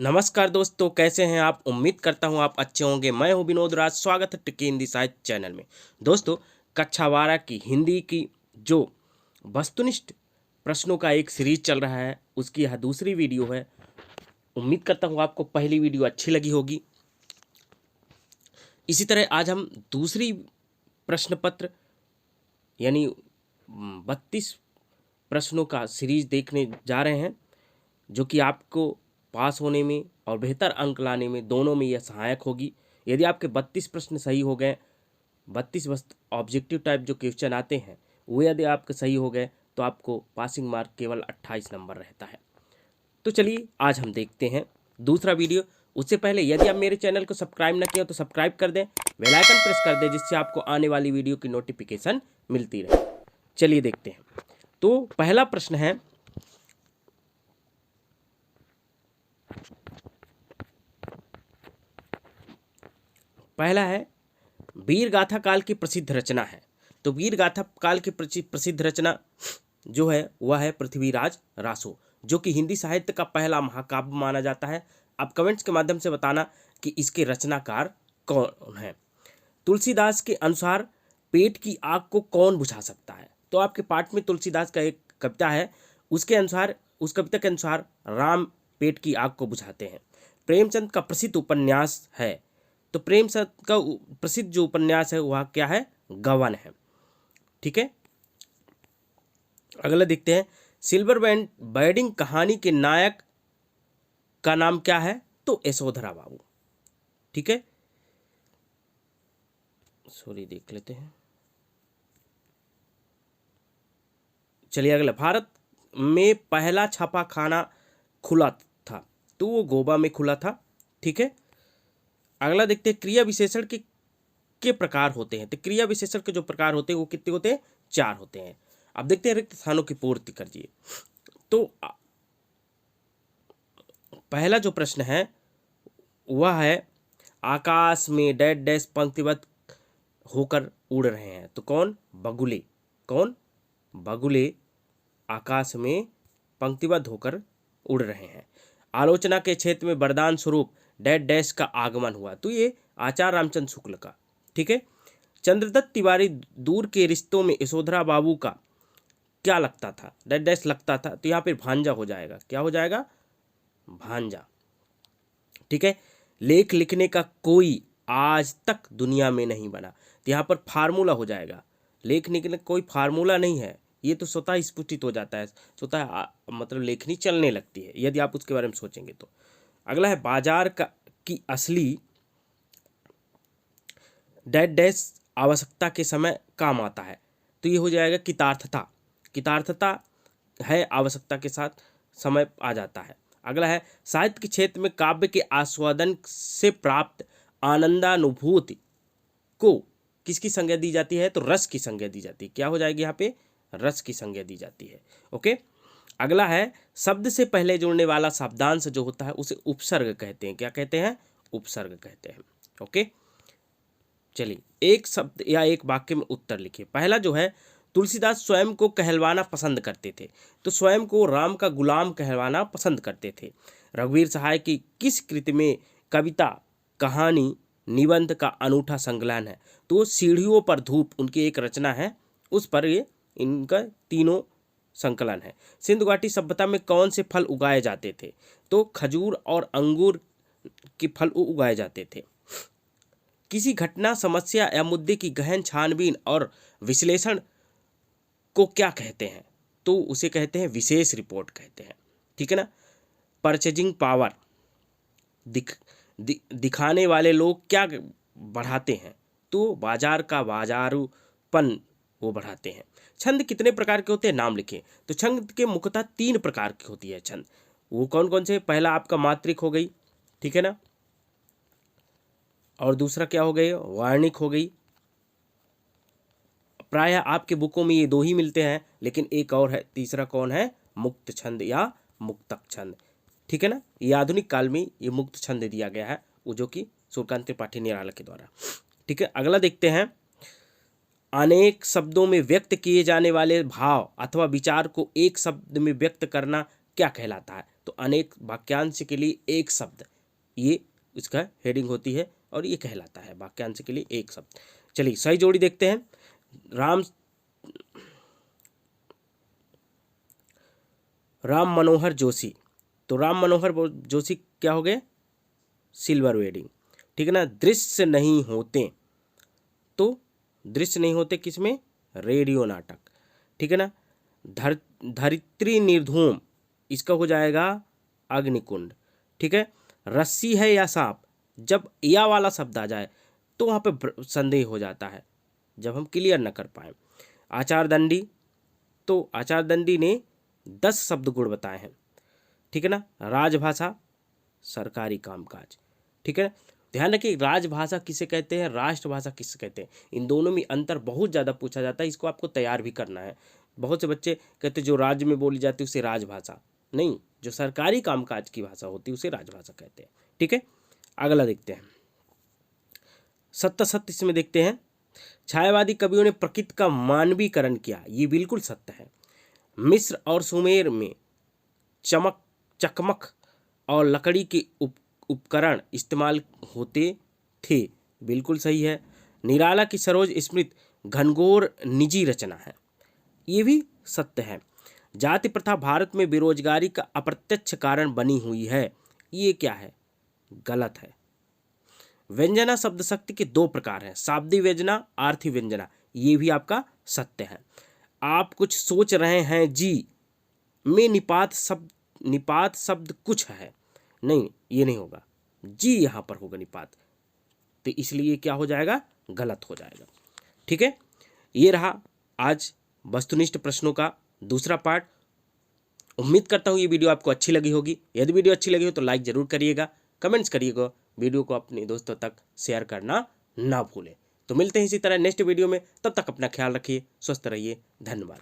नमस्कार दोस्तों, कैसे हैं आप। उम्मीद करता हूं आप अच्छे होंगे। मैं हूं विनोद राज, स्वागत है टिकी हिंदी साहित्य चैनल में। दोस्तों, कक्षा 12 की हिंदी की जो वस्तुनिष्ठ प्रश्नों का एक सीरीज चल रहा है, उसकी यह दूसरी वीडियो है। उम्मीद करता हूं आपको पहली वीडियो अच्छी लगी होगी। इसी तरह आज हम दूसरी प्रश्न पत्र यानी 32 प्रश्नों का सीरीज देखने जा रहे हैं, जो कि आपको पास होने में और बेहतर अंक लाने में दोनों में यह सहायक होगी। यदि आपके 32 प्रश्न सही हो गए, 32 ऑब्जेक्टिव टाइप जो क्वेश्चन आते हैं वो यदि आपके सही हो गए, तो आपको पासिंग मार्क केवल 28 नंबर रहता है। तो चलिए आज हम देखते हैं दूसरा वीडियो। उससे पहले यदि आप मेरे चैनल को सब्सक्राइब न किया तो सब्सक्राइब कर दें, बेल आइकन प्रेस कर दें, जिससे आपको आने वाली वीडियो की नोटिफिकेशन मिलती रहे। चलिए देखते हैं। तो पहला प्रश्न है, पहला है वीर गाथा काल की प्रसिद्ध रचना है। तो वीर गाथा काल की प्रसिद्ध रचना जो है वह है पृथ्वीराज रासो, जो कि हिंदी साहित्य का पहला महाकाव्य माना जाता है। आप कमेंट्स के माध्यम से बताना कि इसके रचनाकार कौन है। तुलसीदास के अनुसार पेट की आग को कौन बुझा सकता है। तो आपके पाठ में तुलसीदास का एक कविता है, उसके अनुसार, उस कविता के अनुसार राम पेट की आग को बुझाते हैं। प्रेमचंद का प्रसिद्ध उपन्यास है। तो प्रेमचंद का प्रसिद्ध जो उपन्यास है वह क्या है, गबन है। ठीक है, अगला देखते हैं। सिल्वर वेडिंग कहानी के नायक का नाम क्या है। तो यशोधरा बाबू। ठीक है, सॉरी देख लेते हैं। चलिए अगला, भारत में पहला छापा खाना खुला था। तो वो गोवा में खुला था। ठीक है, अगला देखते हैं। क्रिया विशेषण के प्रकार होते हैं। तो क्रिया विशेषण के जो प्रकार होते हैं वो कितने होते हैं, 4 होते हैं। अब देखते हैं रिक्त स्थानों की पूर्ति करिए। तो पहला जो प्रश्न है वह है, आकाश में डैश डैश पंक्तिबद्ध होकर उड़ रहे हैं। तो कौन, बगुले। कौन, बगुले आकाश में पंक्तिबद्ध होकर उड़ रहे हैं। आलोचना के क्षेत्र में वरदान स्वरूप डैश डैश का आगमन हुआ। तो ये आचार्य रामचंद्र शुक्ल का। ठीक है, चंद्रदत्त तिवारी दूर के रिश्तों में यशोधरा बाबू का क्या लगता था, डैश डैश लगता था। तो यहाँ पे भांजा हो जाएगा। क्या हो जाएगा, भांजा। ठीक है, लेख लिखने का कोई आज तक दुनिया में नहीं बना। तो यहाँ पर फार्मूला हो जाएगा। लेख लिखने का कोई फार्मूला नहीं है, ये तो स्वतः स्फुटित हो जाता है, स्वतः मतलब लेखनी चलने लगती है यदि आप उसके बारे में सोचेंगे तो। अगला है, बाजार की असली डैश डैश आवश्यकता के समय काम आता है। तो ये हो जाएगा कितार्थता। कितार्थता है आवश्यकता के साथ समय आ जाता है। अगला है, साहित्य के क्षेत्र में काव्य के आस्वादन से प्राप्त आनंदानुभूति को किसकी संज्ञा दी जाती है। तो रस की संज्ञा दी जाती है। क्या हो जाएगी यहाँ पे, रस की संज्ञा दी जाती है। ओके, अगला है, शब्द से पहले जुड़ने वाला शब्दांश जो होता है उसे उपसर्ग कहते हैं। क्या कहते हैं, उपसर्ग कहते हैं। ओके, चलिए एक शब्द या एक वाक्य में उत्तर लिखिए। पहला जो है, तुलसीदास स्वयं को कहलवाना पसंद करते थे। तो स्वयं को राम का गुलाम कहलवाना पसंद करते थे। रघुवीर सहाय की किस कृति में कविता, कहानी, निबंध का अनूठा संकलन है। तो सीढ़ियों पर धूप उनकी एक रचना है, उस पर ये इनका तीनों संकलन है। सिंधु घाटी सभ्यता में कौन से फल उगाए जाते थे। तो खजूर और अंगूर के फल उगाए जाते थे। किसी घटना, समस्या या मुद्दे की गहन छानबीन और विश्लेषण को क्या कहते हैं। तो उसे कहते हैं विशेष रिपोर्ट कहते हैं। ठीक है ना। परचेजिंग पावर, दिखाने वाले लोग क्या बढ़ाते हैं। तो बाजार का बाजारूपन वो बढ़ाते हैं। छंद कितने प्रकार के होते हैं, नाम लिखें। तो छंद के मुख्यतः 3 प्रकार की होती है छंद। वो कौन कौन से, पहला आपका मात्रिक हो गई, ठीक है ना, और दूसरा क्या हो गई, वार्णिक हो गई। प्रायः आपके बुकों में ये 2 ही मिलते हैं, लेकिन एक और है, तीसरा कौन है, मुक्त छंद या मुक्तक छंद। ठीक है ना, ये आधुनिक काल में ये मुक्त छंद दिया गया है, वो जो कि सूर्यकांत त्रिपाठी निराला के द्वारा। ठीक है, अगला देखते हैं। अनेक शब्दों में व्यक्त किए जाने वाले भाव अथवा विचार को एक शब्द में व्यक्त करना क्या कहलाता है? तो अनेक वाक्यांश के लिए एक शब्द, ये इसका हेडिंग होती है और ये कहलाता है वाक्यांश के लिए एक शब्द। चलिए सही जोड़ी देखते हैं। राम मनोहर जोशी, तो राम मनोहर जोशी क्या हो गए? सिल्वर वेडिंग, ठीक है ना। दृश्य नहीं होते, तो दृश्य नहीं होते किसमें? रेडियो नाटक, ठीक है ना। धरित्री निर्धूम, इसका हो जाएगा अग्निकुंड, ठीक है। रस्सी है या सांप, जब या वाला शब्द आ जाए तो वहाँ पे संदेह हो जाता है, जब हम क्लियर न कर पाए। आचारदंडी, तो आचारदंडी ने 10 शब्द गुण बताए हैं, ठीक है ना। राजभाषा, सरकारी कामकाज, ठीक है। ध्यान रखिए, राजभाषा किसे कहते हैं, राष्ट्रभाषा किसे कहते हैं, इन दोनों में अंतर बहुत ज़्यादा पूछा जाता है, इसको आपको तैयार भी करना है। बहुत से बच्चे कहते हैं जो राज्य में बोली जाती है उसे राजभाषा, नहीं, जो सरकारी कामकाज की भाषा होती है उसे राजभाषा कहते हैं, ठीक है। अगला देखते हैं, सत्य इसमें देखते हैं। छायावादी कवियों ने प्रकृति का मानवीकरण किया, ये बिल्कुल सत्य है। मिस्र और सुमेर में चकमक और लकड़ी के उपकरण इस्तेमाल होते थे, बिल्कुल सही है। निराला की सरोज स्मृति घनघोर निजी रचना है, ये भी सत्य है। जाति प्रथा भारत में बेरोजगारी का अप्रत्यक्ष कारण बनी हुई है, ये क्या है? गलत है। व्यंजना शब्द शक्ति के 2 प्रकार हैं, शाब्दिक व्यंजना, आर्थी व्यंजना, ये भी आपका सत्य है। आप कुछ सोच रहे हैं जी में निपात शब्द कुछ है, नहीं, ये नहीं होगा, जी यहाँ पर होगा निपात, तो इसलिए क्या हो जाएगा? गलत हो जाएगा, ठीक है। ये रहा आज वस्तुनिष्ठ प्रश्नों का दूसरा पार्ट। उम्मीद करता हूँ ये वीडियो आपको अच्छी लगी होगी। यदि वीडियो अच्छी लगी हो तो लाइक ज़रूर करिएगा, कमेंट्स करिएगा, वीडियो को अपने दोस्तों तक शेयर करना ना भूलें। तो मिलते हैं इसी तरह नेक्स्ट वीडियो में, तब तक अपना ख्याल रखिए, स्वस्थ रहिए, धन्यवाद।